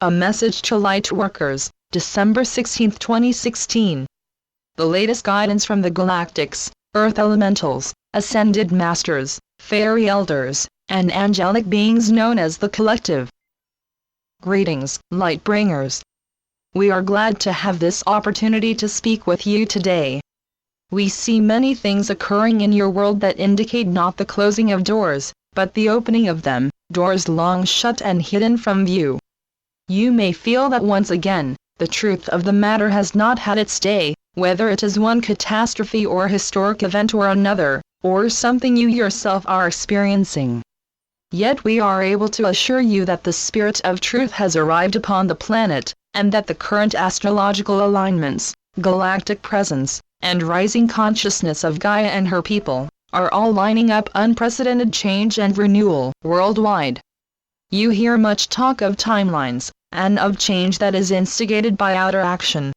A message to Lightworkers, December 16, 2016. The latest guidance from the galactics, Earth elementals, ascended masters, fairy elders, and angelic beings known as the collective. Greetings, Lightbringers. We are glad to have this opportunity to speak with you today. We see many things occurring in your world that indicate not the closing of doors, but the opening of them, doors long shut and hidden from view. You may feel that once again, the truth of the matter has not had its day, whether it is one catastrophe or historic event or another, or something you yourself are experiencing. Yet we are able to assure you that the spirit of truth has arrived upon the planet, and that the current astrological alignments, galactic presence, and rising consciousness of Gaia and her people, are all lining up unprecedented change and renewal worldwide. You hear much talk of timelines, and of change that is instigated by outer action.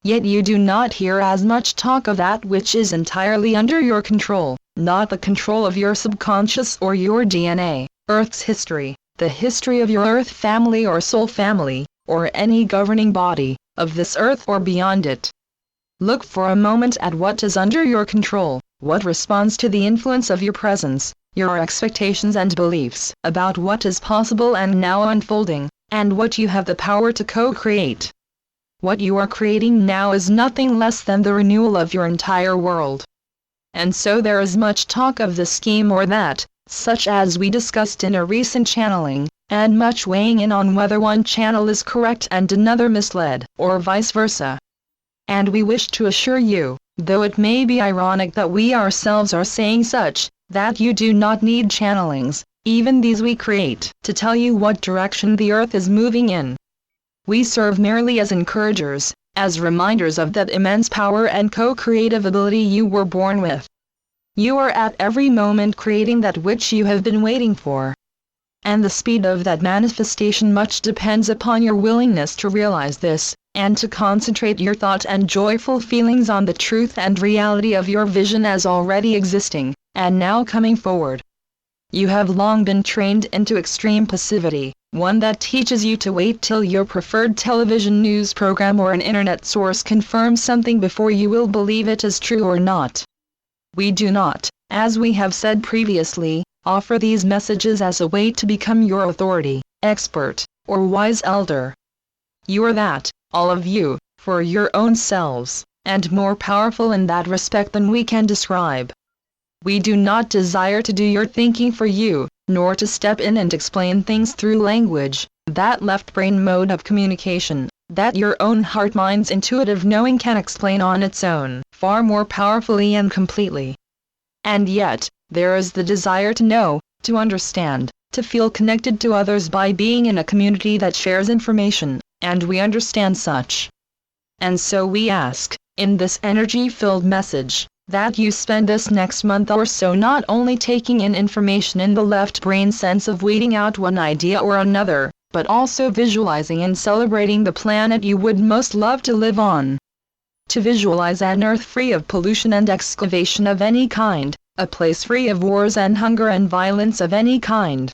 Yet you do not hear as much talk of that which is entirely under your control, not the control of your subconscious or your DNA, Earth's history, the history of your Earth family or soul family, or any governing body, of this Earth or beyond it. Look for a moment at what is under your control, what responds to the influence of your presence, your expectations and beliefs about what is possible and now unfolding, and what you have the power to co-create. What you are creating now is nothing less than the renewal of your entire world. And so there is much talk of this scheme or that, such as we discussed in a recent channeling, and much weighing in on whether one channel is correct and another misled, or vice versa. And we wish to assure you, though it may be ironic that we ourselves are saying such, that you do not need channelings, even these we create, to tell you what direction the Earth is moving in. We serve merely as encouragers, as reminders of that immense power and co-creative ability you were born with. You are at every moment creating that which you have been waiting for. And the speed of that manifestation much depends upon your willingness to realize this, and to concentrate your thought and joyful feelings on the truth and reality of your vision as already existing, and now coming forward. You have long been trained into extreme passivity, one that teaches you to wait till your preferred television news program or an internet source confirms something before you will believe it is true or not. We do not, as we have said previously, offer these messages as a way to become your authority, expert, or wise elder. You are that, all of you, for your own selves, and more powerful in that respect than we can describe. We do not desire to do your thinking for you, nor to step in and explain things through language, that left brain mode of communication, that your own heart-mind's intuitive knowing can explain on its own, far more powerfully and completely. And yet, there is the desire to know, to understand, to feel connected to others by being in a community that shares information, and we understand such. And so we ask, in this energy-filled message, that you spend this next month or so not only taking in information in the left brain sense of weeding out one idea or another, but also visualizing and celebrating the planet you would most love to live on. To visualize an Earth free of pollution and excavation of any kind, a place free of wars and hunger and violence of any kind.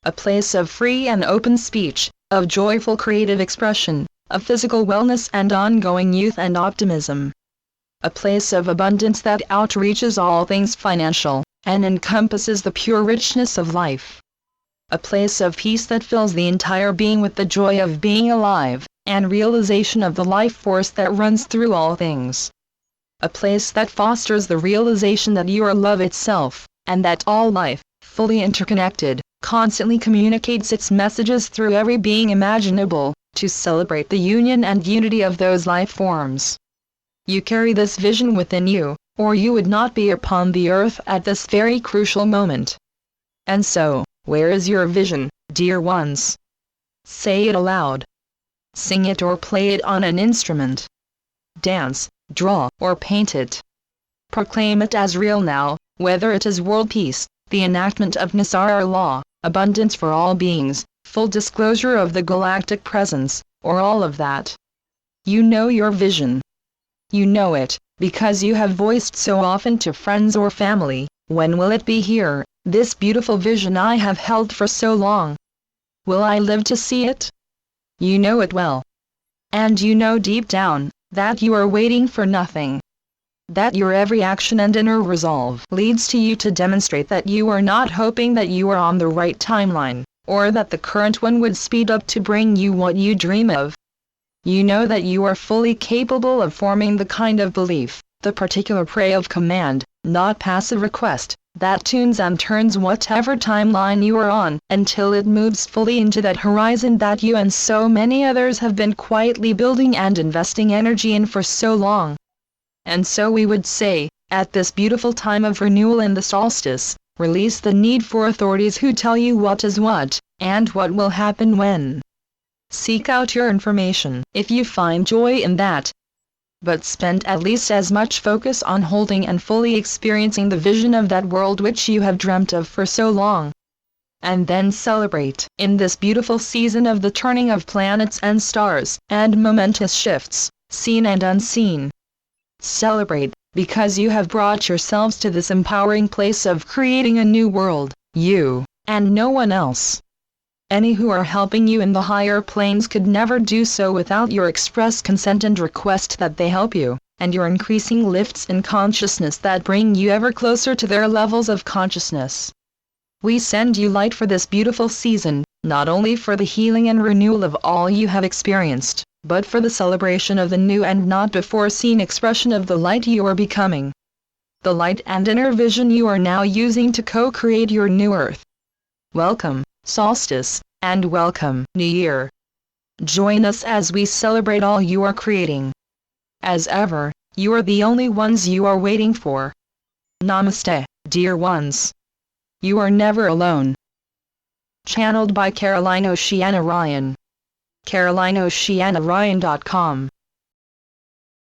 A place of free and open speech, of joyful creative expression, of physical wellness and ongoing youth and optimism. A place of abundance that outreaches all things financial, and encompasses the pure richness of life. A place of peace that fills the entire being with the joy of being alive, and realization of the life force that runs through all things. A place that fosters the realization that you are love itself, and that all life, fully interconnected, constantly communicates its messages through every being imaginable, to celebrate the union and unity of those life forms. You carry this vision within you, or you would not be upon the Earth at this very crucial moment. And so, where is your vision, dear ones? Say it aloud. Sing it or play it on an instrument. Dance, draw, or paint it. Proclaim it as real now, whether it is world peace, the enactment of Nisara law, abundance for all beings, full disclosure of the galactic presence, or all of that. You know your vision. You know it, because you have voiced so often to friends or family, when will it be here, this beautiful vision I have held for so long? Will I live to see it? You know it well. And you know deep down, that you are waiting for nothing. That your every action and inner resolve leads to you to demonstrate that you are not hoping that you are on the right timeline, or that the current one would speed up to bring you what you dream of. You know that you are fully capable of forming the kind of belief, the particular prey of command, not passive request, that tunes and turns whatever timeline you are on, until it moves fully into that horizon that you and so many others have been quietly building and investing energy in for so long. And so we would say, at this beautiful time of renewal in the solstice, release the need for authorities who tell you what is what, and what will happen when. Seek out your information, if you find joy in that. But spend at least as much focus on holding and fully experiencing the vision of that world which you have dreamt of for so long. And then celebrate, in this beautiful season of the turning of planets and stars, and momentous shifts, seen and unseen. Celebrate, because you have brought yourselves to this empowering place of creating a new world, you, and no one else. Any who are helping you in the higher planes could never do so without your express consent and request that they help you, and your increasing lifts in consciousness that bring you ever closer to their levels of consciousness. We send you light for this beautiful season, not only for the healing and renewal of all you have experienced, but for the celebration of the new and not before seen expression of the light you are becoming. The light and inner vision you are now using to co-create your new earth. Welcome, solstice, and welcome, New Year. Join us as we celebrate all you are creating. As ever, you are the only ones you are waiting for. Namaste, dear ones. You are never alone. Channeled by Caroline Oceana Ryan. CarolineOceanaRyan.com